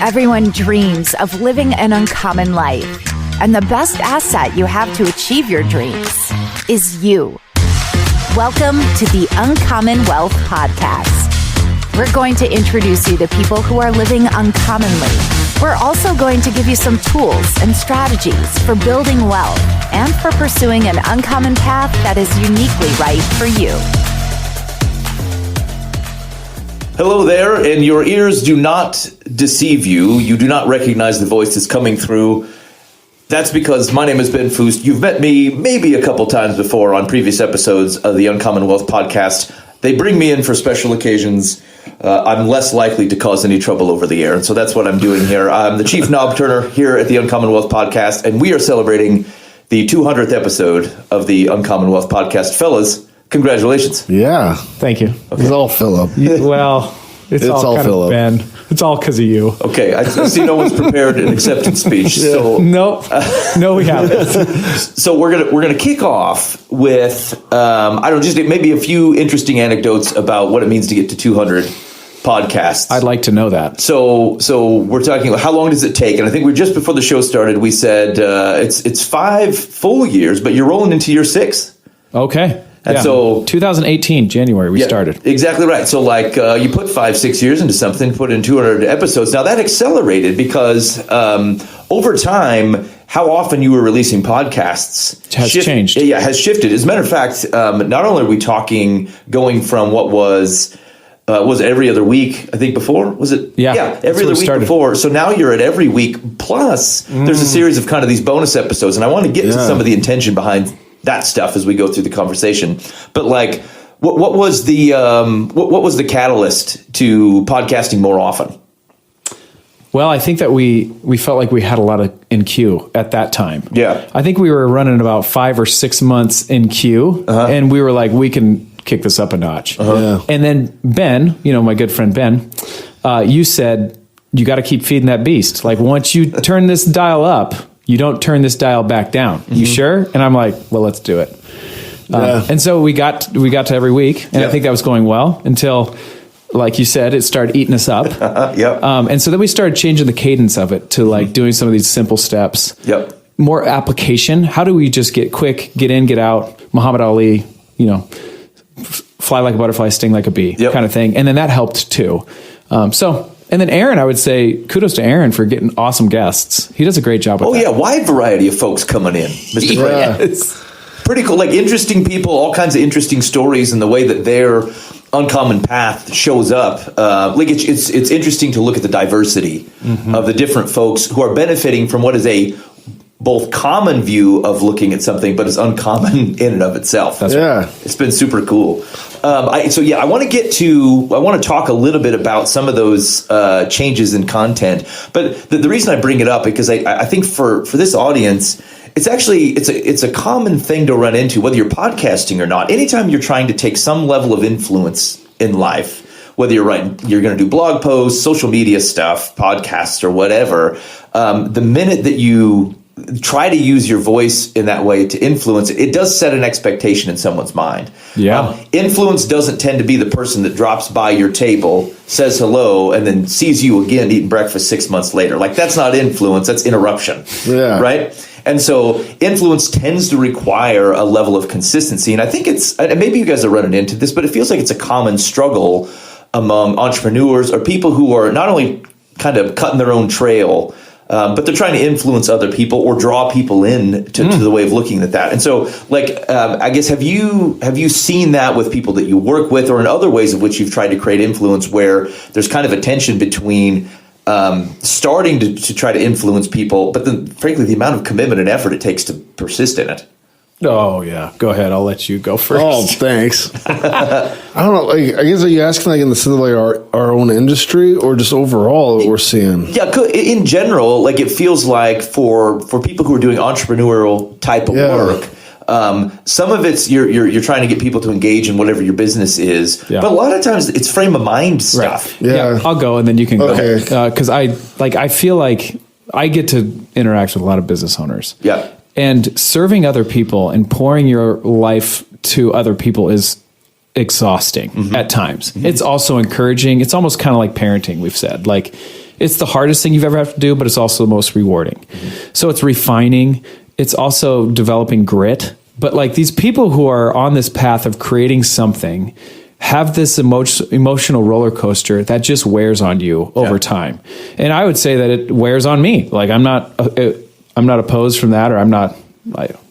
Everyone dreams of living an uncommon life, and the best asset you have to achieve your dreams is you. Welcome to the Uncommon Wealth Podcast. We're going to introduce you to people who are living uncommonly. We're also going to give you some tools and strategies for building wealth and for pursuing an uncommon path that is uniquely right for you. Hello there, and your ears do not deceive you. You do not recognize the voice that's coming through. That's because my name is Ben Fust. You've met me maybe a couple times before on previous episodes of the Uncommon Wealth Podcast. They bring me in for special occasions. I'm less likely to cause any trouble over the air, and so that's what I'm doing here. I'm the Chief Knob Turner here at the Uncommon Wealth Podcast, and we are celebrating the 200th episode of the Uncommon Wealth Podcast. Fellas, congratulations. Yeah. Thank you. Okay. It's all Philip. Well, it's all kind Philip. of Ben. It's all because of you. Okay, I see no one's prepared an acceptance speech. Yeah. So no, we haven't. So we're gonna kick off with just maybe a few interesting anecdotes about what it means to get to 200 podcasts. I'd like to know that. So we're talking about how long does it take? And I think just before the show started, we said it's 5 full years, but you're rolling into year 6. Okay. And so 2018, January, we started. Exactly right. So you put 5-6 years into something, put in 200 episodes. Now that accelerated because over time, how often you were releasing podcasts has changed. Yeah, has shifted. As a matter of fact, not only are we talking going from what was every other week, I think before? Was it? Yeah, every other week before. So now you're at every week. Plus, there's a series of kind of these bonus episodes. And I want to get to some of the intention behind that stuff as we go through the conversation. But what was the catalyst to podcasting more often? Well, I think that we felt like we had a lot in queue at that time. Yeah. I think we were running about 5 or 6 months in queue, and we were like, we can kick this up a notch. Yeah. And then Ben, my good friend Ben, you said, you got to keep feeding that beast. Like once you turn this dial up, you don't turn this dial back down. You sure? And I'm like, well, let's do it. And so we got to every week, and I think that was going well until, like you said, it started eating us up. And so then we started changing the cadence of it to doing some of these simple steps. More application. How do we just get quick, get in, get out? Muhammad Ali, fly like a butterfly, sting like a bee, kind of thing. And then that helped too. And then Aaron, I would say kudos to Aaron for getting awesome guests. He does a great job with that. Oh, yeah. Wide variety of folks coming in, Mr. Yes. Pretty cool. Interesting people, all kinds of interesting stories and the way that their uncommon path shows up. It's interesting to look at the diversity of the different folks who are benefiting from what is a both common view of looking at something, but is uncommon in and of itself. It's been super cool. I want to talk a little bit about some of those changes in content. But the reason I bring it up because I think for this audience, it's a common thing to run into, whether you're podcasting or not. Anytime you're trying to take some level of influence in life, whether you're going to do blog posts, social media stuff, podcasts, or whatever, the minute that you try to use your voice in that way to influence, it does set an expectation in someone's mind. Influence doesn't tend to be the person that drops by your table, says hello, and then sees you again eating breakfast 6 months later. That's not influence, that's interruption. Right? And so influence tends to require a level of consistency. And I think maybe you guys are running into this, but it feels like it's a common struggle among entrepreneurs or people who are not only kind of cutting their own trail, but they're trying to influence other people or draw people in to the way of looking at that. And so, I guess, have you seen that with people that you work with, or in other ways of which you've tried to create influence, where there's kind of a tension between starting to try to influence people, but then, frankly, the amount of commitment and effort it takes to persist in it? Oh, yeah. Go ahead. I'll let you go first. Oh, thanks. I don't know. I guess, are you asking in the sense of our own industry or just overall what we're seeing? Yeah, in general, it feels like for people who are doing entrepreneurial type of work, some of it's you're trying to get people to engage in whatever your business is, but a lot of times it's frame of mind stuff. Right. Yeah, I'll go and then you can go. Because I feel like I get to interact with a lot of business owners. Yeah. And serving other people and pouring your life to other people is exhausting at times. It's also encouraging. It's almost kind of like parenting, we've said. It's the hardest thing you've ever have to do, but it's also the most rewarding. So it's refining. It's also developing grit. But like these people who are on this path of creating something have this emotional roller coaster that just wears on you over time. And I would say that it wears on me. Like I'm not opposed from that, or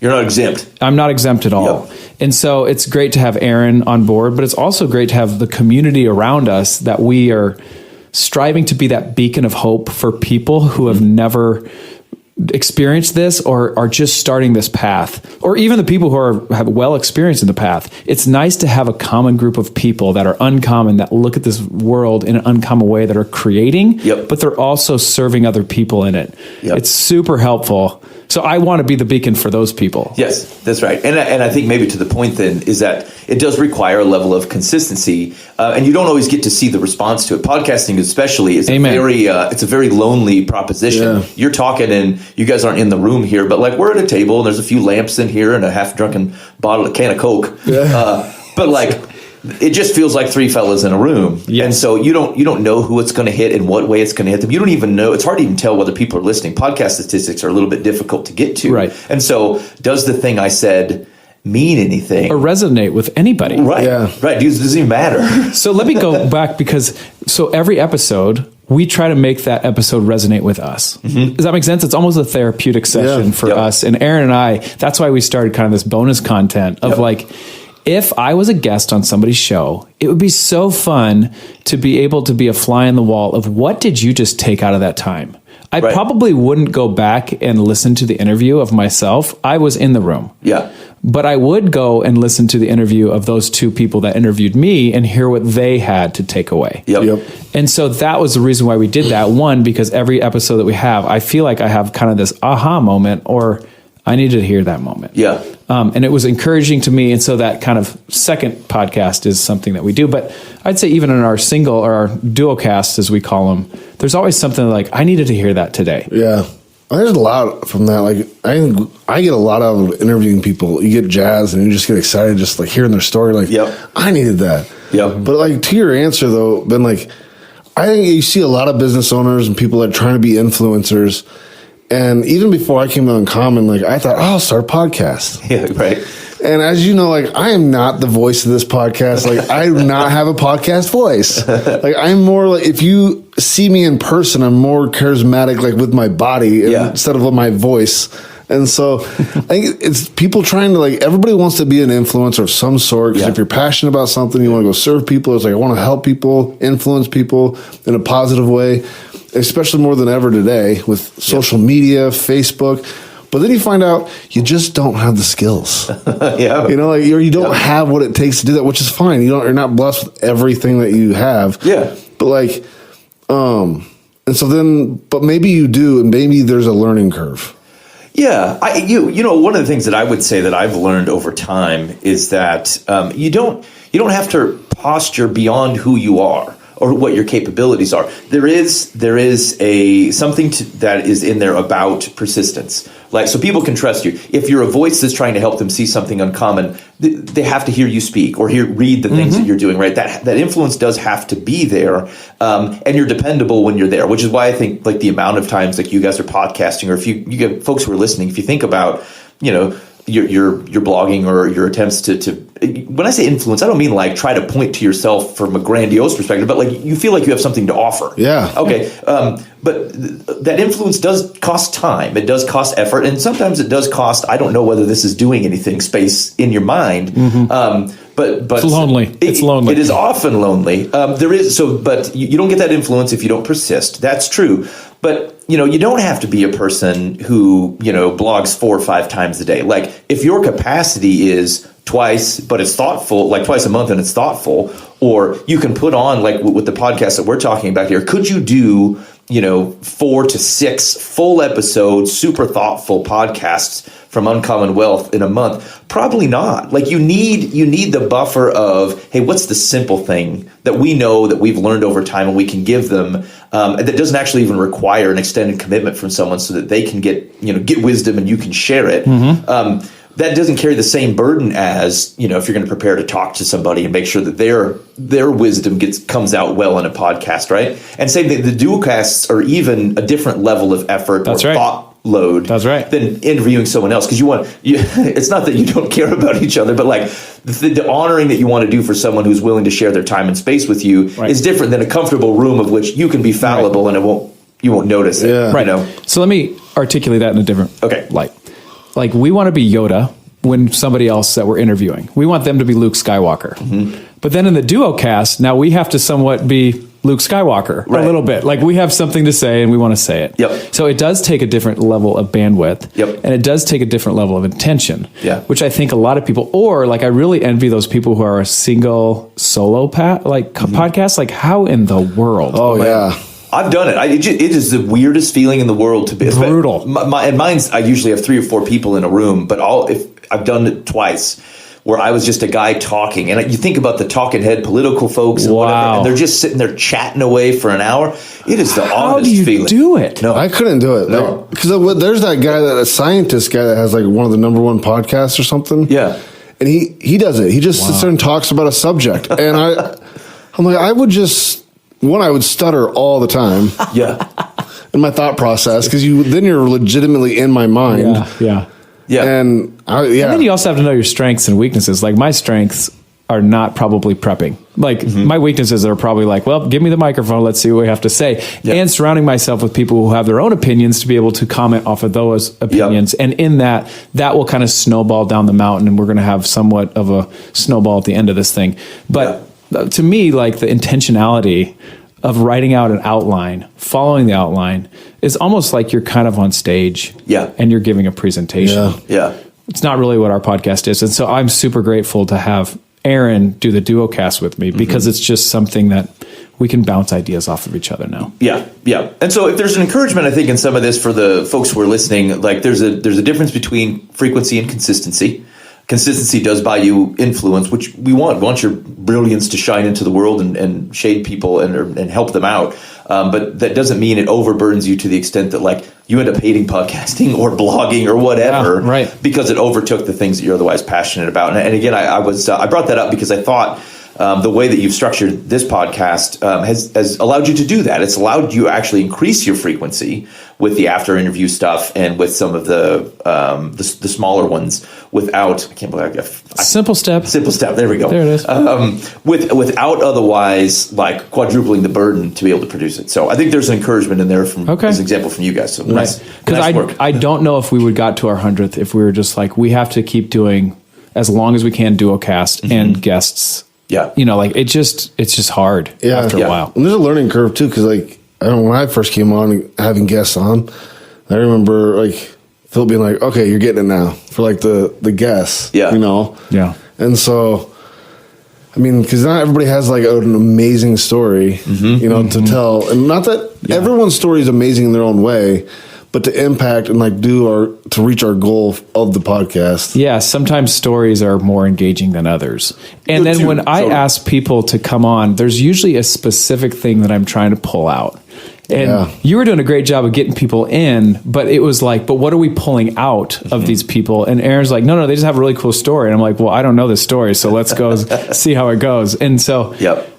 you're not exempt. I'm not exempt at all. Yep. And so it's great to have Aaron on board, but it's also great to have the community around us that we are striving to be that beacon of hope for people who have never experienced this or are just starting this path, or even the people who have well experienced in the path. It's nice to have a common group of people that are uncommon, that look at this world in an uncommon way, that are creating, but they're also serving other people in it. It's super helpful. So I want to be the beacon for those people. Yes, that's right. And I think maybe to the point then is that it does require a level of consistency, and you don't always get to see the response to it. Podcasting especially is it's a very lonely proposition. Yeah. You're talking and you guys aren't in the room here, but like we're at a table and there's a few lamps in here and a half drunken can of Coke. Yeah. But like it just feels like three fellas in a room. Yes. And so you don't know who it's going to hit and what way it's going to hit them. You don't even know. It's hard to even tell whether people are listening. Podcast statistics are a little bit difficult to get to. Right. And so does the thing I said mean anything? Or resonate with anybody. Right. Yeah. Right. It doesn't even matter. So let me go back because every episode, we try to make that episode resonate with us. Mm-hmm. Does that make sense? It's almost a therapeutic session for us. And Aaron and I, that's why we started kind of this bonus content of like, if I was a guest on somebody's show, it would be so fun to be able to be a fly in the wall of what did you just take out of that time? I probably wouldn't go back and listen to the interview of myself. I was in the room. Yeah. But I would go and listen to the interview of those two people that interviewed me and hear what they had to take away. Yep. And so that was the reason why we did that. One, because every episode that we have, I feel like I have kind of this aha moment, or I needed to hear that moment. Yeah. And it was encouraging to me. And so that kind of second podcast is something that we do. But I'd say even in our single or our duo casts, as we call them, there's always something like, I needed to hear that today. Yeah. There's a lot from that. Like I get a lot out of interviewing people. You get jazz and you just get excited just like hearing their story. Like, I needed that. Yep. But like to your answer though, Ben, like I think you see a lot of business owners and people that are trying to be influencers. And even before I came to Uncommon, like I thought, I'll start a podcast. Yeah, right. And as you know, like I am not the voice of this podcast. Like I do not have a podcast voice. Like I'm more like, if you see me in person, I'm more charismatic, like with my body instead of with my voice. And so I think it's people trying to like, everybody wants to be an influencer of some sort. Because if you're passionate about something, you want to go serve people. It's like, I want to help people, influence people in a positive way, especially more than ever today with social media, Facebook. But then you find out you just don't have the skills. You know, like you don't have what it takes to do that, which is fine. You're not blessed with everything that you have. Yeah. But like, and so then, but maybe you do, and maybe there's a learning curve. Yeah, you know, one of the things that I would say that I've learned over time is that you don't have to posture beyond who you are or what your capabilities are. There is a something that is in there about persistence. Like, so people can trust you. If you're a voice that's trying to help them see something uncommon, they have to hear you speak or read the things that you're doing, right? That influence does have to be there, and you're dependable when you're there, which is why I think like the amount of times like you guys are podcasting, or if you get folks who are listening, if you think about, you know, your blogging or your attempts to when I say influence, I don't mean like try to point to yourself from a grandiose perspective, but like you feel like you have something to offer. Yeah. Okay. But that influence does cost time. It does cost effort. And sometimes it does cost, I don't know whether this is doing anything, space in your mind. But it's lonely. It's lonely. It is often lonely. But you don't get that influence if you don't persist. That's true. But, you know, you don't have to be a person who, you know, blogs 4 or 5 times a day. Like if your capacity is twice, but it's thoughtful, like twice a month and it's thoughtful, or you can put on like with the podcast that we're talking about here, could you do, you know, 4 to 6 full episodes, super thoughtful podcasts from Uncommon Wealth in a month? Probably not. Like you need the buffer of, hey, what's the simple thing that we know that we've learned over time and we can give them that doesn't actually even require an extended commitment from someone so that they can get wisdom and you can share it. that doesn't carry the same burden as, if you're going to prepare to talk to somebody and make sure that their wisdom comes out well in a podcast, right? And same thing, the duocasts are even a different level of effort thought load than interviewing someone else, because it's not that you don't care about each other, but like the honoring that you want to do for someone who's willing to share their time and space with you is different than a comfortable room of which you can be fallible and you won't notice it. Yeah. Right. So let me articulate that in a different light. Like, we want to be Yoda when somebody else that we're interviewing. We want them to be Luke Skywalker. Mm-hmm. But then in the duo cast, now we have to somewhat be Luke Skywalker a little bit. Like, we have something to say and we want to say it. Yep. So it does take a different level of bandwidth. Yep. And it does take a different level of intention. Yeah. Which I think a lot of people, or like, I really envy those people who are a single solo podcast. Like, how in the world? Oh, yeah. I've done it. It is the weirdest feeling in the world to be brutal. And mine's, I usually have 3 or 4 people in a room, but I've done it twice where I was just a guy talking, and you think about the talking head political folks and whatever, and they're just sitting there chatting away for an hour. It is the oddest feeling. How do you do it? No, I couldn't do it. No, because there's that guy, a scientist guy that has like one of the #1 podcasts or something. Yeah, and he does it. He just sits there and talks about a subject, and I'm like, I would just. I would stutter all the time. Yeah. In my thought process, because then you're legitimately in my mind. Yeah. And And then you also have to know your strengths and weaknesses. Like, my strengths are not probably prepping. Like, my weaknesses are probably like, well, give me the microphone. Let's see what we have to say. Yep. And surrounding myself with people who have their own opinions to be able to comment off of those opinions. Yep. And in that will kind of snowball down the mountain, and we're going to have somewhat of a snowball at the end of this thing. But to me, like, the intentionality of writing out an outline, following the outline, is almost like you're kind of on stage and you're giving a presentation. Yeah. It's not really what our podcast is. And so I'm super grateful to have Aaron do the duo cast with me, because it's just something that we can bounce ideas off of each other now. Yeah. And so if there's an encouragement, I think, in some of this for the folks who are listening, like, there's a difference between frequency and consistency. Consistency does buy you influence, which we want. We want your brilliance to shine into the world and shade people and help them out. But that doesn't mean it overburdens you to the extent that, like, you end up hating podcasting or blogging or whatever, because it overtook the things that you're otherwise passionate about. And again, I brought that up because I thought the way that you've structured this podcast has allowed you to do that. It's allowed you to actually increase your frequency with the after interview stuff and with some of the smaller ones without, I can't believe Simple step. There we go. There it is. Without otherwise, like, quadrupling the burden to be able to produce it. So I think there's an encouragement in there as an example from you guys. So nice work. I don't know if we would got to our 100th if we were just like, we have to keep doing as long as we can duocast and guests. Yeah. It's just hard after a while. And there's a learning curve too, because, like, I don't know, when I first came on having guests on, I remember, like, Phil being like, okay, you're getting it now for, like, the guests. Yeah. Yeah. And so, I mean, because not everybody has, like, an amazing story, to tell. And not that everyone's story is amazing in their own way, but to impact and, like, to reach our goal of the podcast. Yeah, sometimes stories are more engaging than others. And then when I ask people to come on, there's usually a specific thing that I'm trying to pull out. And you were doing a great job of getting people in, but it was like, but what are we pulling out of these people? And Aaron's like, no, they just have a really cool story. And I'm like, well, I don't know this story, so let's go see how it goes. And so,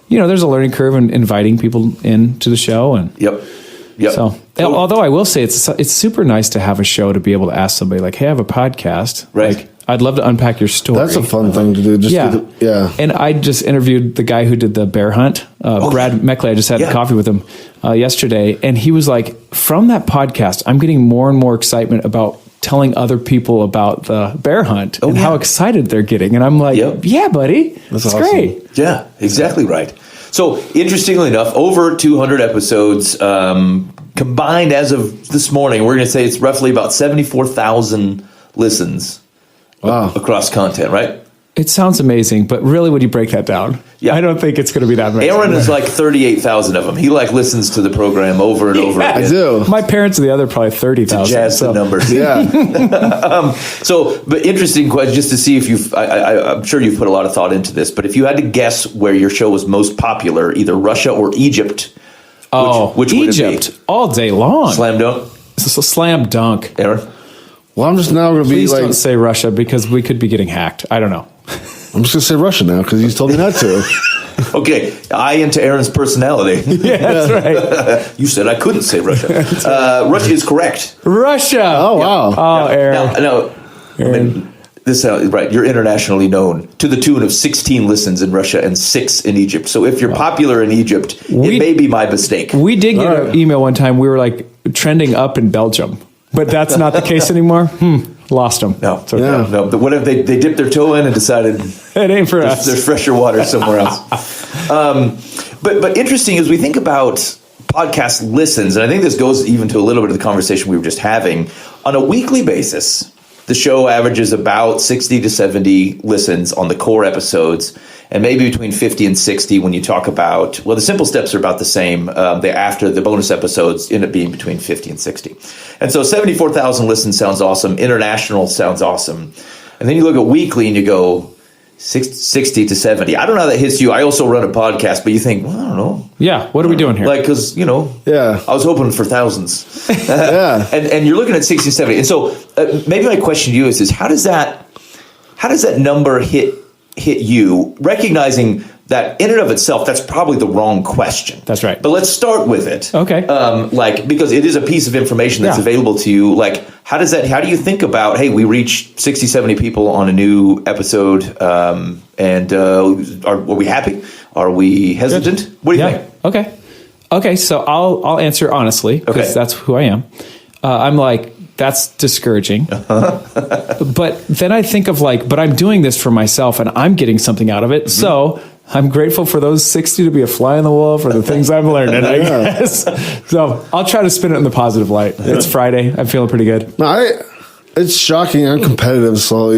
there's a learning curve in inviting people into the show. And so, although I will say it's super nice to have a show to be able to ask somebody like, hey, I have a podcast. Right. Like, I'd love to unpack your story. That's a fun thing to do. And I just interviewed the guy who did the bear hunt, Brad Meckley. I just had coffee with him yesterday. And he was like, from that podcast, I'm getting more and more excitement about telling other people about the bear hunt and how excited they're getting. And I'm like, yeah, buddy, that's awesome. Great. Yeah, exactly right. So interestingly enough, over 200 episodes combined as of this morning. We're going to say it's roughly about 74,000 listens across content, right? It sounds amazing, but really, when you break that down, I don't think it's going to be that many. Aaron is like 38,000 of them. He listens to the program over and over again. I do. My parents are the other probably 30,000. Jazz the numbers. Yeah. But interesting question, just to see if I'm sure you've put a lot of thought into this, but if you had to guess where your show was most popular, either Russia or Egypt, which would Egypt it be? All day long. Slam dunk. It's a slam dunk. Aaron? Well, I'm just now going to be Please like, don't say Russia because we could be getting hacked. I don't know. I'm just going to say Russia now because he's told me not to. Okay, eye into Aaron's personality. Yeah, that's right. You said I couldn't say Russia. Russia is correct. Russia. Oh, wow. Oh, Aaron. No, I mean, this right. You're internationally known to the tune of 16 listens in Russia and 6 in Egypt. So if you're popular in Egypt, it may be my mistake. We did get an email one time. We were like trending up in Belgium, but that's not the case anymore. Lost them. No, no. But what if they dipped their toe in and decided it ain't for us? There's fresher water somewhere else. But interesting as we think about podcast listens, and I think this goes even to a little bit of the conversation we were just having on a weekly basis. The show averages about 60 to 70 listens on the core episodes, and maybe between 50 and 60 when you talk about, well, the simple steps are about the same. After the bonus episodes end up being between 50 and 60. And so 74,000 listens sounds awesome. International sounds awesome. And then you look at weekly and you go 60 to 70. I don't know how that hits you. I also run a podcast, but you think, well, I don't know. Yeah, what are we doing here? Like, because, Yeah. I was hoping for thousands. Yeah. And you're looking at 60, 70. And so maybe my question to you is how does that number hit you, recognizing that in and of itself, that's probably the wrong question. That's right. But let's start with it. Okay. Because it is a piece of information that's available to you. Like, how do you think about, hey, we reached 60, 70 people on a new episode, and are we happy? Are we hesitant? Good. What do you think? Okay. So I'll answer honestly because that's who I am. I'm like, that's discouraging. But then I think of but I'm doing this for myself and I'm getting something out of it. Mm-hmm. So I'm grateful for those 60 to be a fly in the wall for the things I'm learning, I guess. So I'll try to spin it in the positive light. It's Friday. I'm feeling pretty good. No, it's shocking. I'm competitive. So,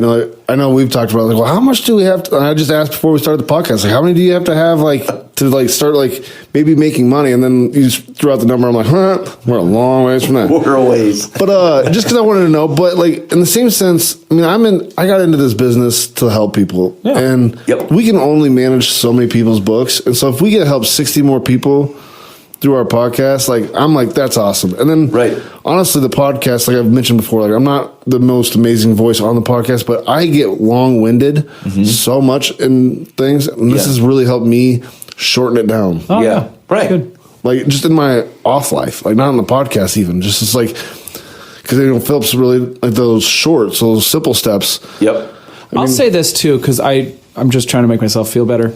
I know we've talked about well, how much do we have to, and I just asked before we started the podcast, how many do you have to have to start maybe making money? And then you just threw out the number. I'm like, we're a long ways from that. We're a ways. But just because I wanted to know, but in the same sense, I got into this business to help people. Yeah. And we can only manage so many people's books. And so if we get to help 60 more people through our podcast, I'm like, that's awesome. And then honestly, the podcast, like I've mentioned before, I'm not the most amazing voice on the podcast, but I get long-winded so much in things. And this has really helped me shorten it down. Oh, yeah. Right. Good. Just in my off life, not on the podcast even, just it's because Philip's really those shorts, those simple steps. Yep. I'll say this too, because I'm just trying to make myself feel better.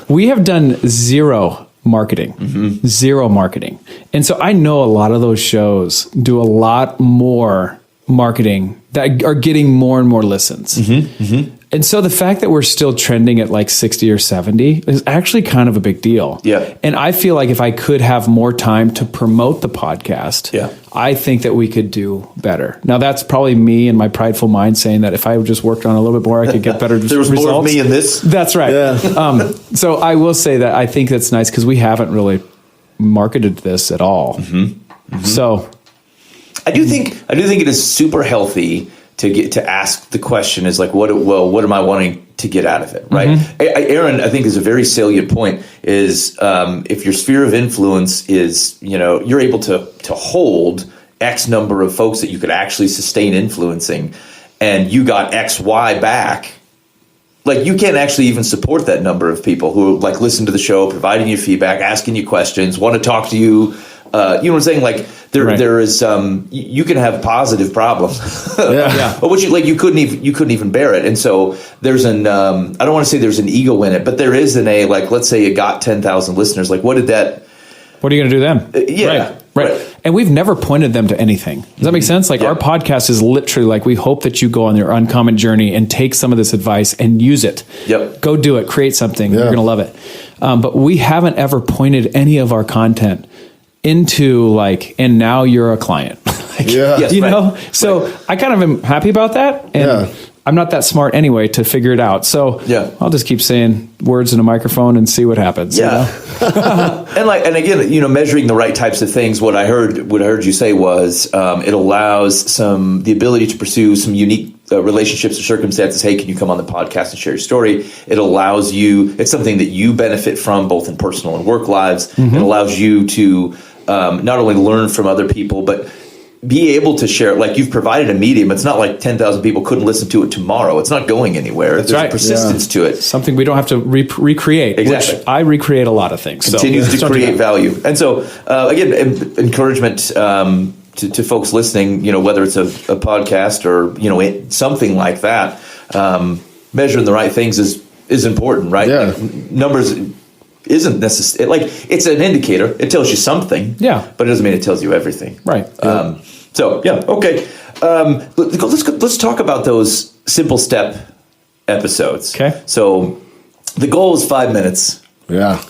We have done zero marketing. And so I know a lot of those shows do a lot more marketing that are getting more and more listens. And so the fact that we're still trending at 60 or 70 is actually kind of a big deal. Yeah. And I feel like if I could have more time to promote the podcast, I think that we could do better. Now that's probably me and my prideful mind saying that if I just worked on a little bit more, I could get better results. There was more of me in this. That's right. Yeah. So I will say that I think that's nice because we haven't really marketed this at all. So I do think it is super healthy to ask the question is what am I wanting to get out of it, right? Aaron, I think is a very salient point is if your sphere of influence is, you're able to hold X number of folks that you could actually sustain influencing and you got X, Y back, you can't actually even support that number of people who listen to the show, providing you feedback, asking you questions, want to talk to you. You know what I'm saying? There is you can have positive problems, which you couldn't even bear it. And so there's I don't want to say there's an ego in it, but there is let's say you got 10,000 listeners. What are you going to do then? Right. And we've never pointed them to anything. Does that make sense? Our podcast is literally we hope that you go on your uncommon journey and take some of this advice and use it. Yep. Go do it. Create something. You're going to love it. But we haven't ever pointed any of our content into and now you're a client. So I kind of am happy about that. And I'm not that smart anyway to figure it out. So I'll just keep saying words in a microphone and see what happens. Yeah. And again, measuring the right types of things. What I heard you say was it allows the ability to pursue some unique relationships or circumstances. Hey, can you come on the podcast and share your story? It allows you, it's something that you benefit from both in personal and work lives. It allows you to not only learn from other people, but be able to share, like you've provided a medium. It's not like 10,000 people couldn't listen to it tomorrow. It's not going anywhere. There's a persistence to it. Something we don't have to recreate. Exactly. Which I recreate a lot of things. Continues to create value. And so, again, encouragement to folks listening, whether it's a podcast or, something like that, measuring the right things is important, right? Yeah. Like, numbers isn't necessary. Like, it's an indicator. It tells you something. Yeah. But it doesn't mean it tells you everything. Right. Okay. Let's talk about those simple step episodes. Okay. So the goal is 5 minutes. Yeah.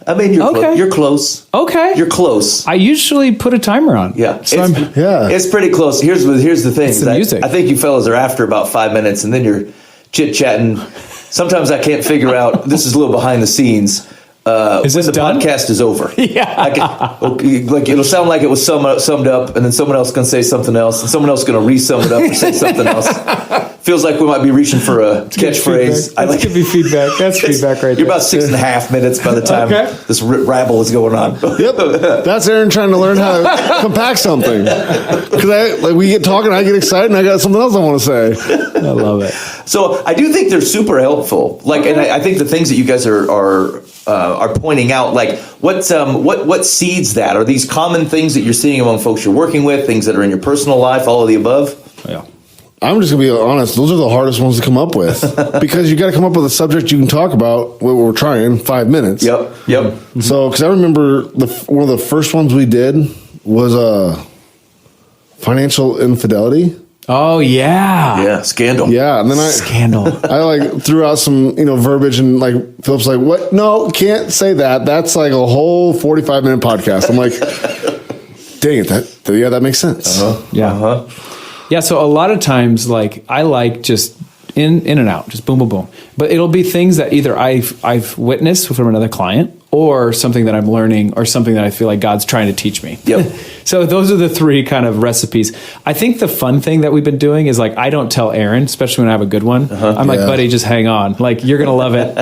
I mean, you're close. Okay. You're close. I usually put a timer on. Yeah. So It's pretty close. Here's the thing. It's the music. I think you fellas are after about 5 minutes, and then you're chit-chatting. Sometimes I can't figure out, this is a little behind the scenes, is this when the done? podcast is over. Yeah. Like it'll sound like it was summed up, and then someone else going to say something else, and someone else going to re-sum it up or say something else. Feels like we might be reaching for a catchphrase. That could be feedback. That's feedback right there. You're about 6.5 minutes by the time this rabble is going on. Yep. That's Aaron trying to learn how to compact something. Because we get talking, I get excited, and I got something else I want to say. I love it. So I do think they're super helpful. And I think the things that you guys are pointing out, like what seeds that? Are these common things that you're seeing among folks you're working with, things that are in your personal life, all of the above? Yeah. I'm just going to be honest. Those are the hardest ones to come up with because you got to come up with a subject you can talk about. What we're trying 5 minutes. Yep. So, because I remember one of the first ones we did was financial infidelity. Oh yeah. Yeah. Scandal. Yeah, and then Scandal. I threw out some verbiage, and Philip's like, "What? No, can't say that. That's like a whole 45-minute podcast." I'm like, "Dang it! That makes sense." Yeah. Yeah, so a lot of times, I like just in and out, just boom, boom, boom. But it'll be things that either I've witnessed from another client, or something that I'm learning, or something that I feel like God's trying to teach me. Yep. So those are the three kind of recipes. I think the fun thing that we've been doing is I don't tell Aaron, especially when I have a good one. I'm like, buddy, just hang on. You're gonna love it.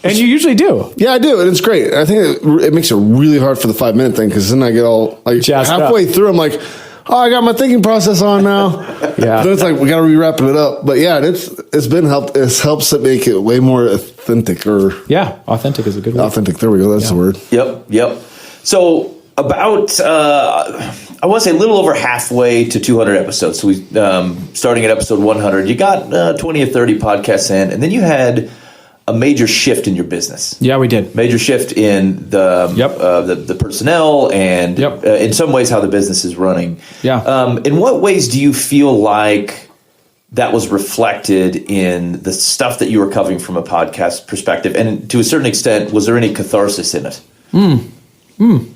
And you usually do. Yeah, I do, and it's great. I think it makes it really hard for the 5-minute thing because then I get all Jazzed halfway through. I'm like, oh, I got my thinking process on now. Yeah. Then it's we got to re-wrapping it up. But yeah, it's been helped. It helps it make it way more authentic authentic is a good word. Authentic. There we go. That's the word. Yep. So about I want to say a little over halfway to 200 episodes. So we starting at episode 100. You got 20 or 30 podcasts in, and then you had a major shift in your business. Yeah, we did. Major shift in the personnel and in some ways how the business is running. Yeah. In what ways do you feel like that was reflected in the stuff that you were covering from a podcast perspective? And to a certain extent, was there any catharsis in it?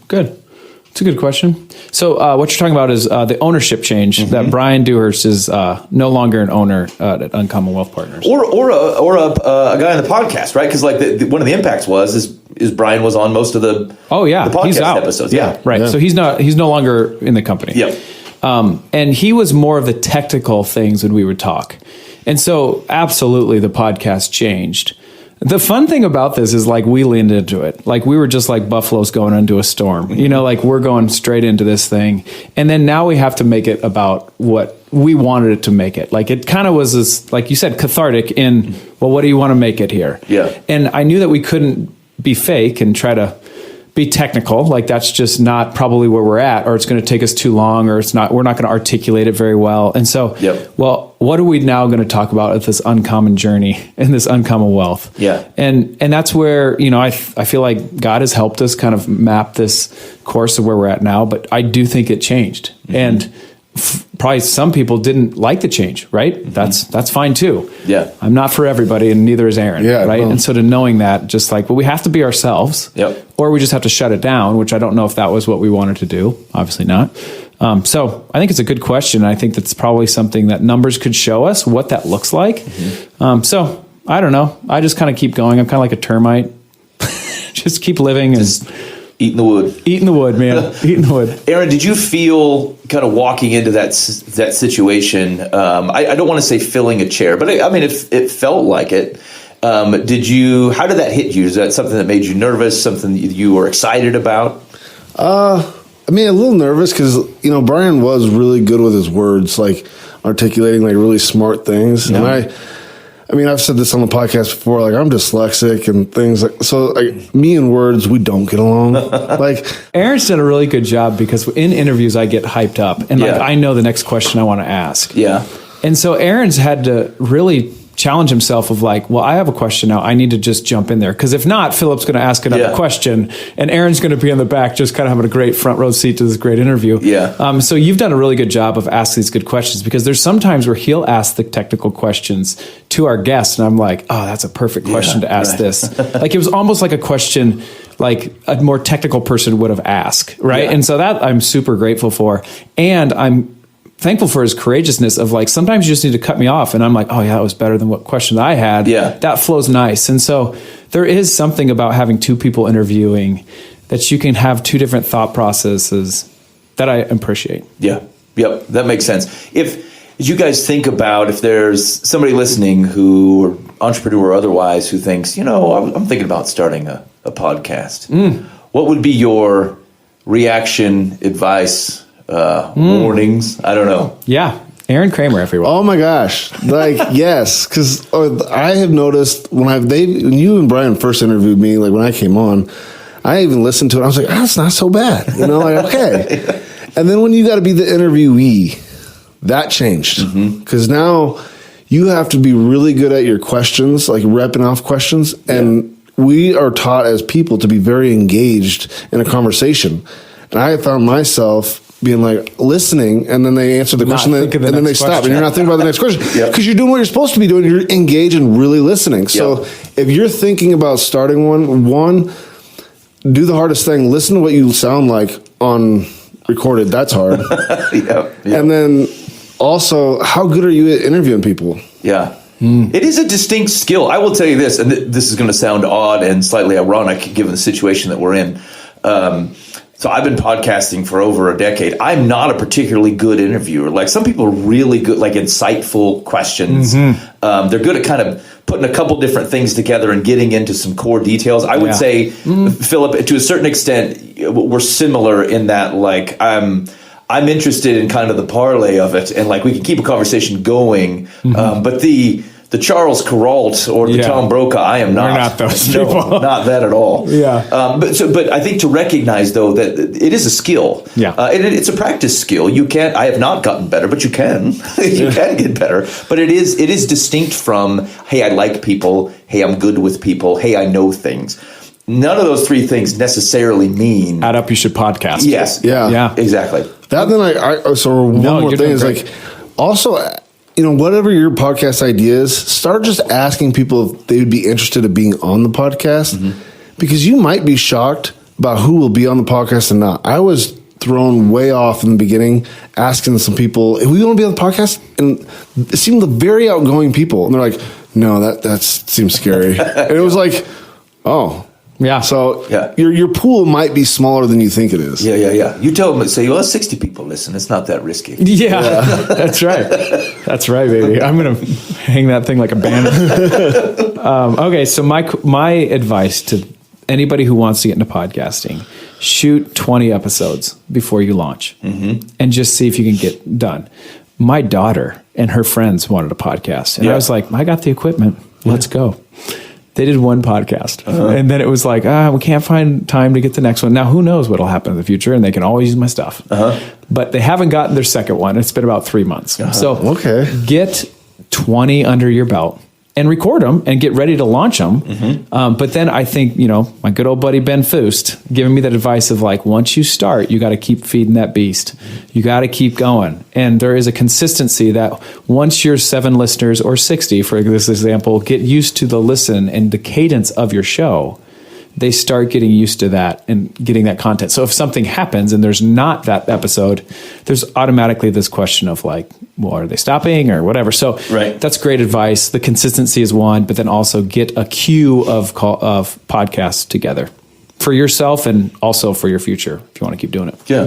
Good. It's a good question. So what you're talking about is the ownership change, that Brian Dewhurst is no longer an owner at Uncommon Wealth Partners. Or a guy on the podcast, right? Because one of the impacts is Brian was on most of the the podcast he's out. episodes. Yeah. Right. Yeah. So he's no longer in the company. Yep. And he was more of the technical things when we would talk. And so absolutely the podcast changed. The fun thing about this is we leaned into it. We were just like buffaloes going into a storm. We're going straight into this thing. And then now we have to make it about what we wanted it to make it. It kind of was this, like you said, cathartic in, well, what do you want to make it here? Yeah. And I knew that we couldn't be fake and try to be technical. That's just not probably where we're at, or it's going to take us too long, or we're not going to articulate it very well. And so, well, what are we now going to talk about at this uncommon journey and this uncommon wealth? Yeah. And that's where, I feel like God has helped us kind of map this course of where we're at now, but I do think it changed. And probably some people didn't like the change, right? That's fine too. Yeah. I'm not for everybody, and neither is Aaron. Yeah, right. no. And so to knowing that, just we have to be ourselves. Yep. Or we just have to shut it down, which I don't know if that was what we wanted to do. Obviously not. So I think it's a good question. I think that's probably something that numbers could show us what that looks like. So I don't know. I just kind of keep going. I'm kind of like a termite. Just keep living and eating the wood. Eating the wood, man. Eating the wood. Aaron, did you feel kind of walking into that situation? I don't want to say filling a chair, but it felt like it. How did that hit you? Is that something that made you nervous? Something you were excited about? I mean, a little nervous because, you know, Brian was really good with his words, like articulating like really smart things. Yeah. And I mean, I've said this on the podcast before, like I'm dyslexic and things like, so like me and words, we don't get along. Like Aaron's done a really good job because in interviews I get hyped up and like I know the next question I want to ask. Yeah. And so Aaron's had to really challenge himself of like, well, I have a question now. I need to just jump in there. Because if not, Philip's going to ask another question and Aaron's going to be in the back just kind of having a great front row seat to this great interview. Yeah. So you've done a really good job of asking these good questions because there's sometimes where he'll ask the technical questions to our guests and I'm like, oh, that's a perfect question to ask this. Like it was almost like a question like a more technical person would have asked, right? Yeah. And so that I'm super grateful for. And I'm thankful for his courageousness of like, sometimes you just need to cut me off. And I'm like, oh yeah, that was better than what question I had. Yeah. That flows nice. And so there is something about having two people interviewing that you can have two different thought processes that I appreciate. Yeah. Yep. That makes sense. If you guys think about if there's somebody listening who, entrepreneur or otherwise, who thinks, you know, I'm thinking about starting a podcast. What would be your reaction, advice, warnings? I don't know. Yeah. Aaron Kramer, everyone. oh my gosh, like yes, because I have noticed when you and Brian first interviewed me, like when I came on, I even listened to it. I was like, oh, it's not so bad, you know, like okay. And then when you got to be the interviewee, that changed because now you have to be really good at your questions, like repping off questions, and we are taught as people to be very engaged in a conversation. And I found myself being like listening, and then they answer the question, and then they stop, and you're not thinking about the next question because you're doing what you're supposed to be doing. You're engaged and really listening. So if you're thinking about starting one, do the hardest thing. Listen to what you sound like on recorded. That's hard. And then also, how good are you at interviewing people? Yeah. It is a distinct skill. I will tell you this, and this is going to sound odd and slightly ironic given the situation that we're in. So I've been podcasting for over a decade. I'm not a particularly good interviewer. Like some people are really good, like insightful questions. They're good at kind of putting a couple different things together and getting into some core details. I would say, Philip, to a certain extent, we're similar in that like I'm interested in kind of the parlay of it, and like we can keep a conversation going. But the Charles Kuralt or the Tom Brokaw, I am not. We're not those people. No, not that at all. But I think to recognize though that it is a skill. It's a practice skill. I have not gotten better, but you can. You can get better. But it is distinct from, hey, I like people. Hey, I'm good with people. Hey, I know things. None of those three things necessarily mean add up. You should podcast. Yes. Yeah. Exactly. That then so one more thing is like also, you know, whatever your podcast idea is, start just asking people if they would be interested in being on the podcast because you might be shocked about who will be on the podcast and not. I was thrown way off in the beginning asking some people, if we want to be on the podcast, and it seemed very outgoing people, and they're like, no, that seems scary. And it was like, oh. Yeah. So your pool might be smaller than you think it is. Yeah. You tell them, say, well, 60 people listen. It's not that risky. Yeah. That's right. That's right, baby. I'm going to hang that thing like a banner. Okay. So my advice to anybody who wants to get into podcasting, shoot 20 episodes before you launch and just see if you can get done. My daughter and her friends wanted a podcast. And I was like, I got the equipment. Let's go. They did one podcast and then it was like, we can't find time to get the next one. Now, who knows what'll happen in the future, and they can always use my stuff. But they haven't gotten their second one. It's been about 3 months. So get 20 under your belt and record them and get ready to launch them. But then I think, you know, my good old buddy Ben Fust giving me that advice of like, once you start, you got to keep feeding that beast. You got to keep going. And there is a consistency that once you're 7 listeners or 60, for this example, get used to the listen and the cadence of your show, they start getting used to that and getting that content. So if something happens and there's not that episode, there's automatically this question of like, well, are they stopping or whatever? So that's great advice. The consistency is one, but then also get a queue of podcasts together for yourself and also for your future if you want to keep doing it. Yeah.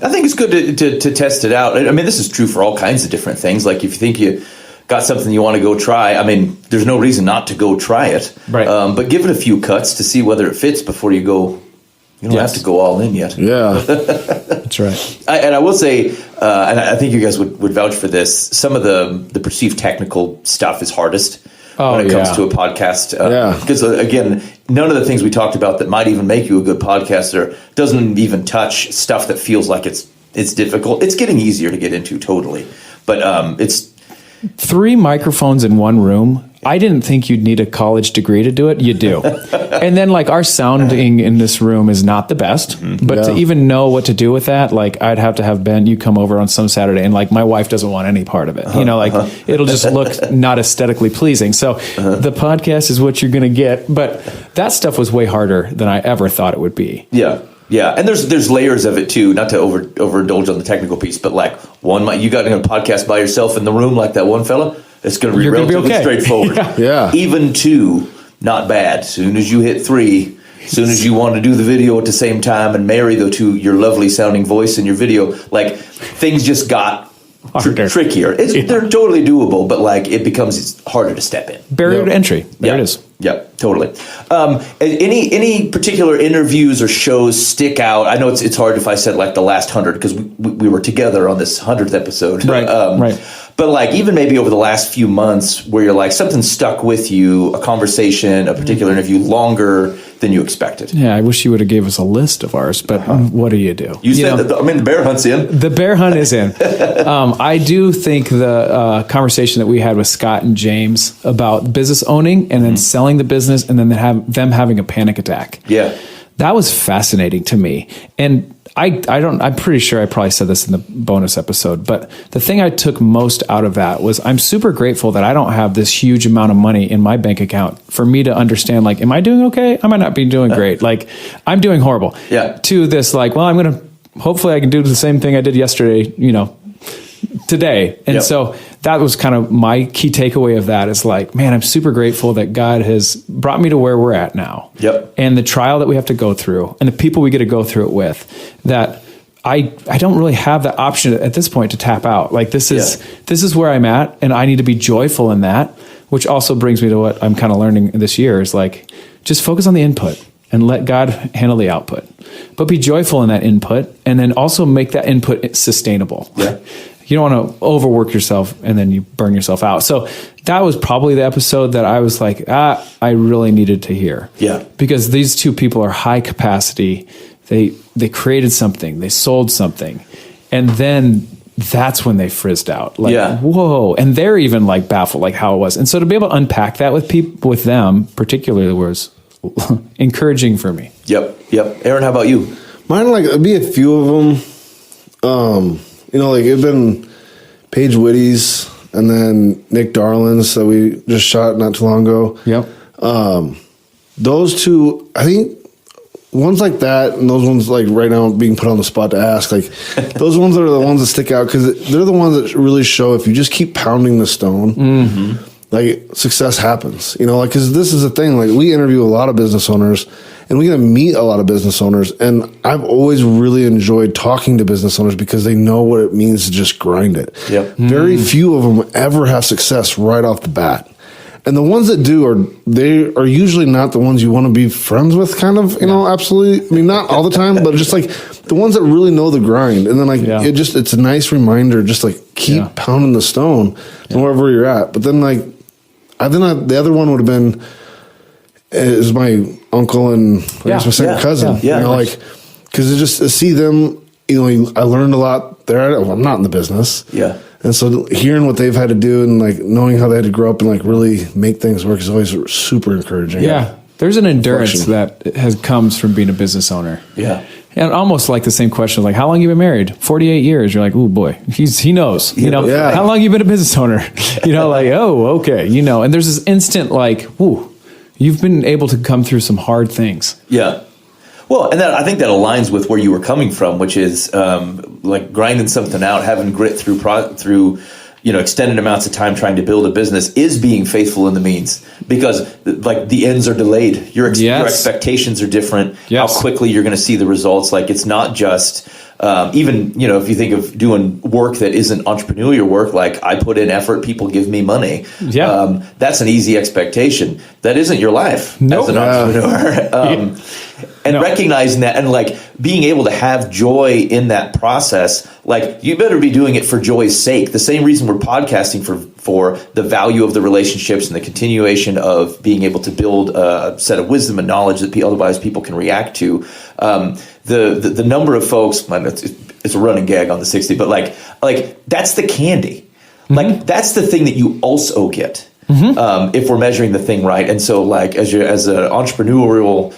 I think it's good to test it out. I mean, this is true for all kinds of different things. Like if you think you got something you want to go try, I mean, there's no reason not to go try it. But give it a few cuts to see whether it fits before you go You don't have to go all in yet. Yeah. That's right. And I will say, and I think you guys would vouch for this, some of the perceived technical stuff is hardest when it comes to a podcast. Because, again, none of the things we talked about that might even make you a good podcaster doesn't even touch stuff that feels like it's difficult. It's getting easier to get into, totally. But it's 3 microphones in one room. I didn't think you'd need a college degree to do it. You do. And then like our sounding in this room is not the best, but to even know what to do with that, like I'd have to have Ben, you come over on some Saturday and like my wife doesn't want any part of it. You know, like it'll just look not aesthetically pleasing. So the podcast is what you're going to get. But that stuff was way harder than I ever thought it would be. Yeah. Yeah, and there's layers of it too. Not to overindulge on the technical piece, but like you got a podcast by yourself in the room like that one fella. It's going to be relatively straightforward. Yeah. Even 2, not bad. Soon as you hit 3, soon as you want to do the video at the same time and marry the to your lovely sounding voice in your video, like things just got trickier. They're totally doable, but like it becomes harder to step in. Barrier to entry. There it is. Yep, totally. Any particular interviews or shows stick out? I know it's hard if I said like the last 100 because we were together on this 100th episode. Right. Right. But like even maybe over the last few months where you're like something stuck with you, a conversation, a particular interview longer than you expected. Yeah, I wish you would have gave us a list of ours, but what do? You said the bear hunt's in. The bear hunt is in. I do think the conversation that we had with Scott and James about business owning and then selling the business and then them having a panic attack. Yeah. That was fascinating to me. And I'm pretty sure I probably said this in the bonus episode, but the thing I took most out of that was I'm super grateful that I don't have this huge amount of money in my bank account for me to understand, like, am I doing okay? I might not be doing great. Like, I'm doing horrible. Yeah. To this, like, well, hopefully I can do the same thing I did yesterday, today. And so that was kind of my key takeaway of that is like, man, I'm super grateful that God has brought me to where we're at now. Yep. And the trial that we have to go through and the people we get to go through it with, that I don't really have that option at this point to tap out. Like this is where I'm at and I need to be joyful in that, which also brings me to what I'm kind of learning this year is like, just focus on the input and let God handle the output, but be joyful in that input and then also make that input sustainable. Yeah. You don't want to overwork yourself and then you burn yourself out. So that was probably the episode that I was like, I really needed to hear. Yeah. Because these 2 people are high capacity. They created something, they sold something. And then that's when they frizzed out. Like, whoa. And they're even like baffled, like how it was. And so to be able to unpack that with them particularly was encouraging for me. Yep. Aaron, how about you? Mine, like, it'd be a few of them. Like it'd been Paige Whitty's and then Nick Darlin's that we just shot not too long ago. Yep. Those 2, I think ones like that and those ones like right now being put on the spot to ask, like those ones are the ones that stick out because they're the ones that really show if you just keep pounding the stone, like success happens, because this is the thing, like we interview a lot of business owners and we get to meet a lot of business owners. And I've always really enjoyed talking to business owners because they know what it means to just grind it. Yep. Very few of them ever have success right off the bat. And the ones that do they are usually not the ones you want to be friends with, kind of, absolutely. I mean, not all the time, but just like the ones that really know the grind. And then like it's a nice reminder, just like keep pounding the stone wherever you're at. But then like, the other one would have been, is my uncle and I guess my second cousin. Because just to see them, I learned a lot there. I'm not in the business. Yeah. And so hearing what they've had to do and like knowing how they had to grow up and like really make things work is always super encouraging. Yeah. There's an endurance that comes from being a business owner. Yeah. And almost like the same question, like, how long have you been married? 48 years. You're like, oh boy, he knows, how long you been a business owner? Like, oh, okay. And there's this instant like, ooh, you've been able to come through some hard things. Yeah. Well, and I think that aligns with where you were coming from, which is like grinding something out, having grit through extended amounts of time trying to build a business is being faithful in the means because like the ends are delayed. Your expectations are different. Yes. How quickly you're going to see the results. Like it's not just even, if you think of doing work that isn't entrepreneurial work, like I put in effort, people give me money. Yeah. That's an easy expectation. That isn't your life as an entrepreneur. And recognizing that and like being able to have joy in that process, like you better be doing it for joy's sake. The same reason we're podcasting for the value of the relationships and the continuation of being able to build a set of wisdom and knowledge that otherwise people can react to. The number of folks, it's a running gag on the 60, but like that's the candy. Like that's the thing that you also get if we're measuring the thing right. And so like as an entrepreneurial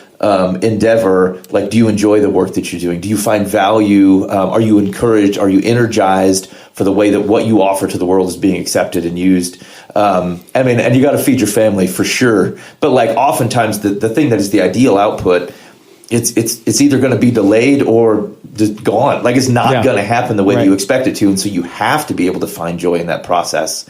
endeavor, like do you enjoy the work that you're doing? Do you find value? Are you encouraged? Are you energized for the way that what you offer to the world is being accepted and used? And you got to feed your family for sure. But like oftentimes the thing that is the ideal output, it's either going to be delayed or just gone. Like it's not going to happen the way that you expect it to. And so you have to be able to find joy in that process.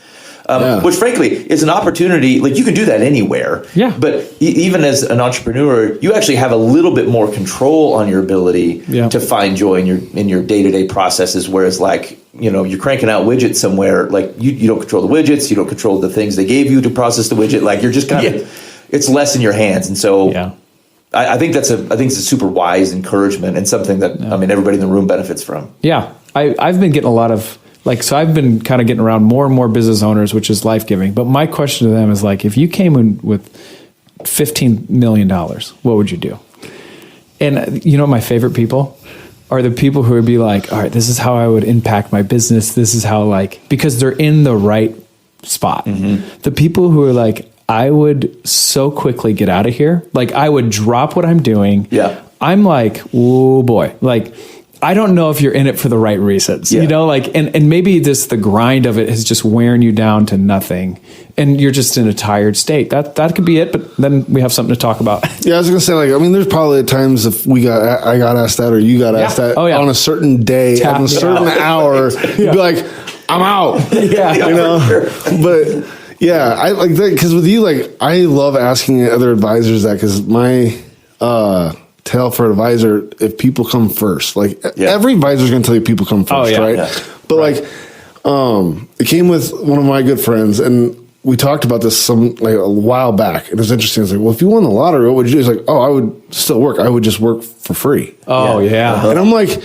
Which frankly is an opportunity. Like you can do that anywhere. Yeah. But even as an entrepreneur, you actually have a little bit more control on your ability to find joy in your day-to-day processes. Whereas like, you're cranking out widgets somewhere, like you don't control the widgets, you don't control the things they gave you to process the widget. Like you're just kind of, it's less in your hands. And so I think it's a super wise encouragement and something that, everybody in the room benefits from. Yeah. I've been getting a lot of, so I've been kind of getting around more and more business owners, which is life-giving. But my question to them is like, if you came in with $15 million, what would you do? And my favorite people are the people who would be like, all right, this is how I would impact my business. This is how because they're in the right spot. Mm-hmm. The people who are like, I would so quickly get out of here. Like I would drop what I'm doing. Yeah. I'm like, oh boy, I don't know if you're in it for the right reasons, and maybe the grind of it is just wearing you down to nothing and you're just in a tired state. That could be it. But then we have something to talk about. Yeah. I was going to say there's probably times if I got asked that or you got asked that on a certain day, at a certain hour, you'd be like, I'm out, but yeah, I like that. Cause with you, I love asking other advisors that cause my, tell for an advisor if people come first. Every advisor is going to tell you people come first, right? Yeah. But it came with one of my good friends, and we talked about this a while back. And it was interesting. It's like, well, if you won the lottery, what would you do? He's like, oh, I would still work. I would just work for free. Oh yeah. And I'm like,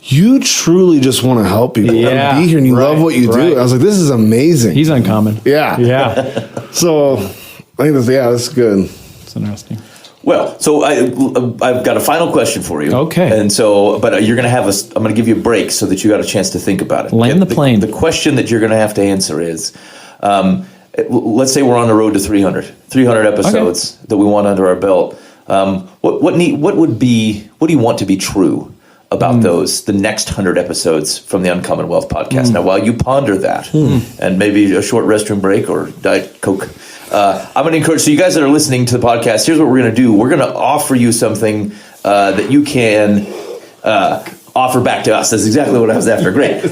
you truly just want to help people and be here, and you love what you do. I was like, this is amazing. He's uncommon. Yeah. Yeah. So I think that's good. It's interesting. Well, so I've got a final question for you. Okay. And so, but you're going to I'm going to give you a break so that you got a chance to think about it. Land the plane. The question that you're going to have to answer is, let's say we're on the road to 300 episodes that we want under our belt. What do you want to be true about the next 100 episodes from the Uncommon Wealth podcast? Now, while you ponder that and maybe a short restroom break or Diet Coke, I'm going to encourage, so you guys that are listening to the podcast, here's what we're going to do. We're going to offer you something that you can offer back to us. That's exactly what I was after. Great.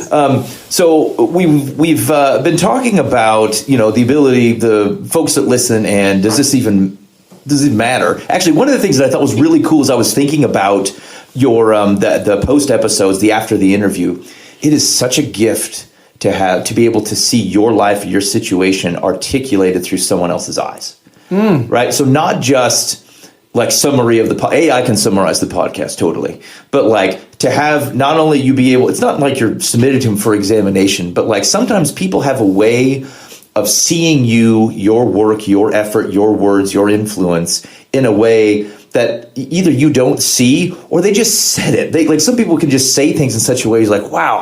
So we've been talking about, the ability, the folks that listen, and does it matter? Actually, one of the things that I thought was really cool is I was thinking about your the post episodes, the after the interview. It is such a gift to be able to see your life, your situation articulated through someone else's eyes, right? So not just summary of AI can summarize the podcast totally, but to have not only you be able, it's not like you're submitted to him for examination, but sometimes people have a way of seeing you, your work, your effort, your words, your influence in a way that either you don't see or they just said it. Some people can just say things in such a way wow,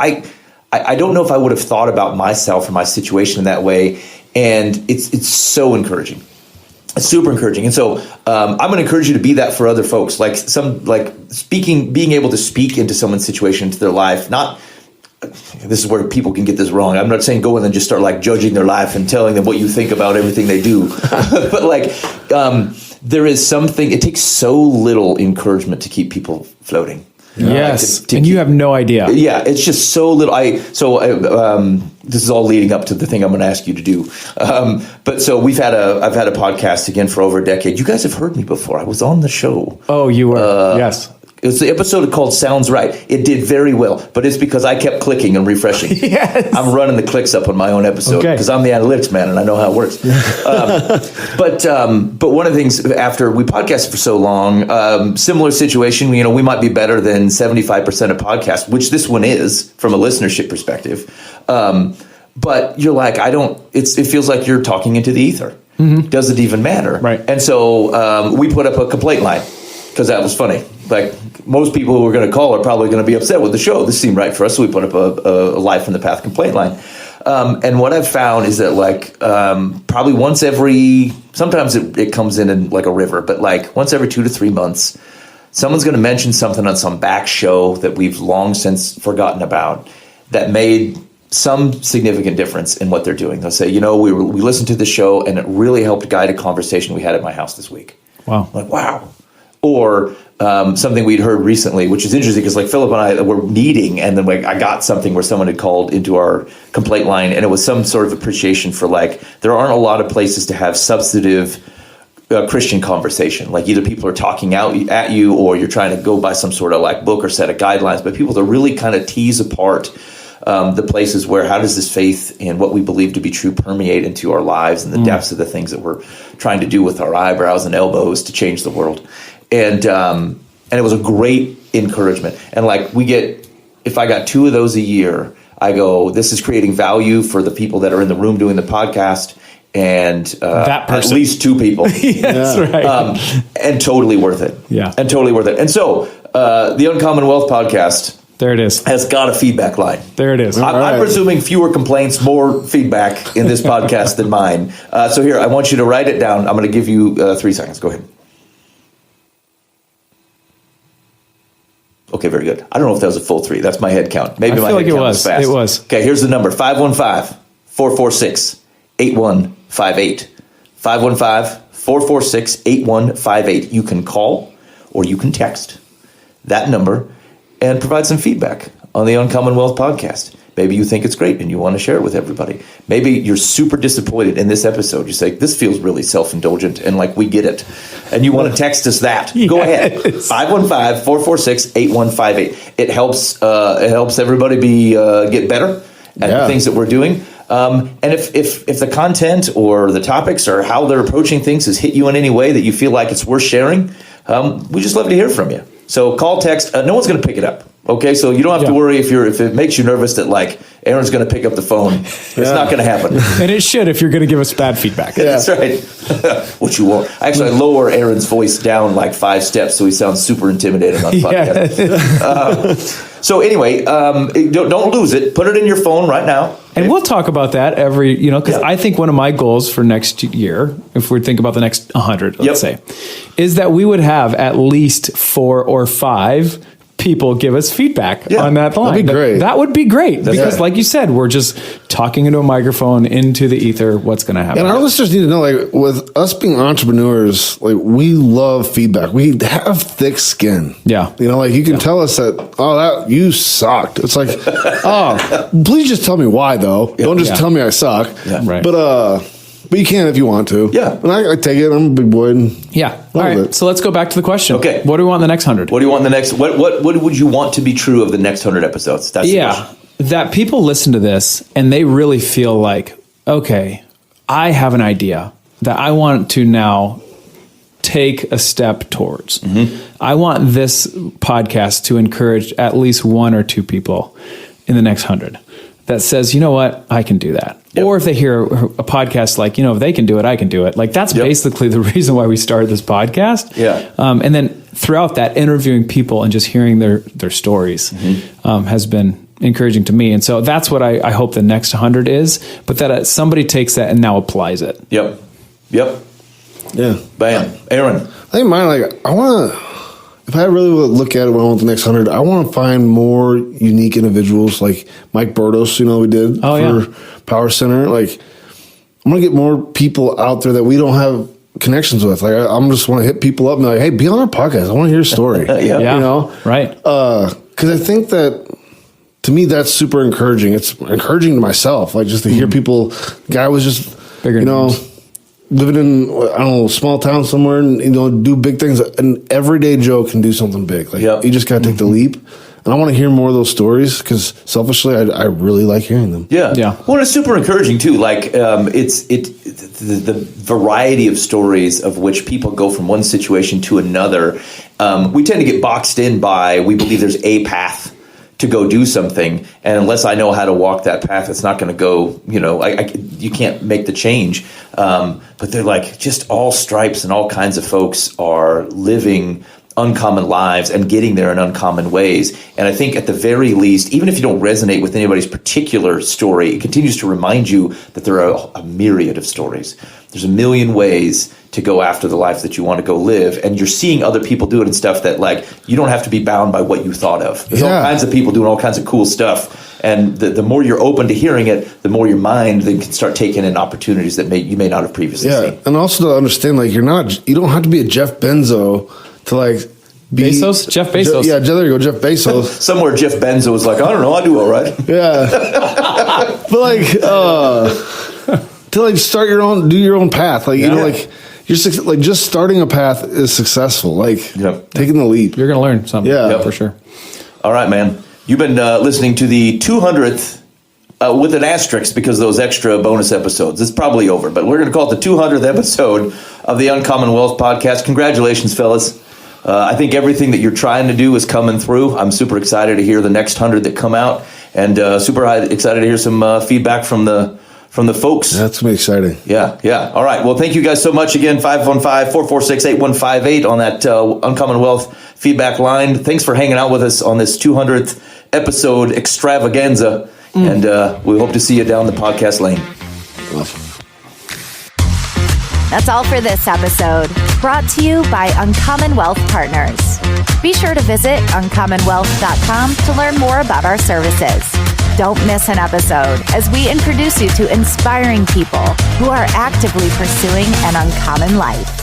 I don't know if I would have thought about myself or my situation in that way. And it's so encouraging. It's super encouraging. And so I'm going to encourage you to be that for other folks, being able to speak into someone's situation, into their life. This is where people can get this wrong. I'm not saying go in and just start judging their life and telling them what you think about everything they do. But there is something, it takes so little encouragement to keep people floating. Yes, and you have no idea. Yeah, it's just so little. This is all leading up to the thing I'm going to ask you to do. But so I've had a podcast again for over a decade. You guys have heard me before. I was on the show. Oh, you were? Yes. It was the episode called Sounds Right. It did very well, but it's because I kept clicking and refreshing. Yes. I'm running the clicks up on my own episode because I'm the analytics man and I know how it works. But one of the things after we podcasted for so long, similar situation, we might be better than 75% of podcasts, which this one is from a listenership perspective. But you're like, it feels like you're talking into the ether. Mm-hmm. Does it even matter? Right. And so we put up a complaint line because that was funny. Like most people who are going to call are probably going to be upset with the show. This seemed right for us, so we put up a Life from the Path complaint line. And what I've found is that probably once every, sometimes it comes in like a river, but like once every 2 to 3 months, someone's going to mention something on some back show that we've long since forgotten about that made some significant difference in what they're doing. They'll say, we listened to the show and it really helped guide a conversation we had at my house this week. Wow. Like, wow. Or something we'd heard recently, which is interesting because like Philip and I were meeting and then I got something where someone had called into our complaint line and it was some sort of appreciation for there aren't a lot of places to have substantive Christian conversation. Like either people are talking out at you or you're trying to go by some sort of like book or set of guidelines, but people to really kind of tease apart the places where how does this faith and what we believe to be true permeate into our lives and the depths of the things that we're trying to do with our eyebrows and elbows to change the world. And it was a great encouragement. And if I got 2 of those a year, I go, this is creating value for the people that are in the room doing the podcast and that person. At least 2 people. That's right. And totally worth it. Yeah. And totally worth it. And so the Uncommon Wealth podcast, there it is, has got a feedback line. There it is. I'm presuming fewer complaints, more feedback in this podcast than mine. So here, I want you to write it down. I'm going to give you 3 seconds. Go ahead. Okay, very good. I don't know if that was a full 3. That's my head count. Maybe my head count was fast. It was. Okay, here's the number. 515-446-8158. 515-446-8158. You can call or you can text that number and provide some feedback on the Uncommon Wealth podcast. Maybe you think it's great and you want to share it with everybody. Maybe you're super disappointed in this episode. You say, this feels really self-indulgent and like we get it. And you want to text us that. Yes. Go ahead. 515-446-8158. It helps everybody get better at the things that we're doing. And if the content or the topics or how they're approaching things has hit you in any way that you feel like it's worth sharing, we just love to hear from you. So call, text. No one's going to pick it up. Okay, so you don't have to worry if it makes you nervous that Aaron's going to pick up the phone. It's not going to happen. And it should if you're going to give us bad feedback. Yeah. That's right. Which you won't. Actually, I lower Aaron's voice down 5 steps so he sounds super intimidating on the podcast. So anyway, don't lose it. Put it in your phone right now. And we'll talk about that because I think one of my goals for next year, if we think about the next 100, let's say, is that we would have at least 4 or 5 people give us feedback on that line. That'd be great. That would be great because, like you said, we're just talking into a microphone, into the ether. What's going to happen? And our listeners need to know, with us being entrepreneurs, we love feedback. We have thick skin. Yeah. You can tell us that you sucked. It's like, please just tell me why, though. Don't just tell me I suck. Yeah. Right. But you can if you want to. Yeah. And I take it. I'm a big boy. And all right. So let's go back to the question. Okay. What do we want in the next 100? What do you want in the next? What would you want to be true of the next 100 episodes? That's the question. That people listen to this and they really feel like, okay, I have an idea that I want to now take a step towards. Mm-hmm. I want this podcast to encourage at least 1 or 2 people in the next 100 that says, you know what, I can do that. Yep. Or if they hear a podcast if they can do it, I can do it. That's basically the reason why we started this podcast. Yeah. And then throughout that, interviewing people and just hearing their stories has been encouraging to me. And so that's what I hope the next 100 is, but that somebody takes that and now applies it. Yep. Yeah. Bam. Aaron. I think mine, I want to... If I really look at it when I want the next 100, I want to find more unique individuals like Mike Burdos, we did for Power Center. I'm going to get more people out there that we don't have connections with. I'm just want to hit people up and be like, hey, be on our podcast. I want to hear a story. Right. Because I think that, to me, that's super encouraging. It's encouraging to myself, just to hear people. The guy was just, bigger names. living in, I don't know, a small town somewhere and, do big things. An everyday Joe can do something big. Like, you just got to take the leap. And I want to hear more of those stories because selfishly, I really like hearing them. Yeah. Well, it's super encouraging too. Like, the variety of stories of which people go from one situation to another. We tend to get boxed in by, we believe there's a path to go do something, and unless I know how to walk that path, it's not going to go. You can't make the change. But they're like, just all stripes and all kinds of folks are living uncommon lives and getting there in uncommon ways. And I think at the very least, even if you don't resonate with anybody's particular story, it continues to remind you that there are a myriad of stories. There's a million ways to go after the life that you want to go live. And you're seeing other people do it and stuff that, like, you don't have to be bound by what you thought of. There's all kinds of people doing all kinds of cool stuff. And the more you're open to hearing it, the more your mind then can start taking in opportunities that you may not have previously seen. And also to understand, like, you don't have to be a Jeff Benzo to, like, Bezos? Jeff Bezos. There you go, Jeff Bezos. Somewhere Jeff Benzo was like, I don't know, I do all right. Yeah. But, like, to, like, do your own path. Like, like, just starting a path is successful. Like, taking the leap. You're going to learn something. Yeah, for sure. All right, man. You've been listening to the 200th, with an asterisk because of those extra bonus episodes. It's probably over, but we're going to call it the 200th episode of the Uncommon Wealth Podcast. Congratulations, fellas. I think everything that you're trying to do is coming through. I'm super excited to hear the next 100 that come out, and super excited to hear some feedback from the folks. That's going to be exciting. Yeah. All right. Well, thank you guys so much again. 515-446-8158 on that Uncommon Wealth feedback line. Thanks for hanging out with us on this 200th episode extravaganza, and we hope to see you down the podcast lane. Awesome. That's all for this episode, brought to you by Uncommon Wealth Partners. Be sure to visit uncommonwealth.com to learn more about our services. Don't miss an episode as we introduce you to inspiring people who are actively pursuing an uncommon life.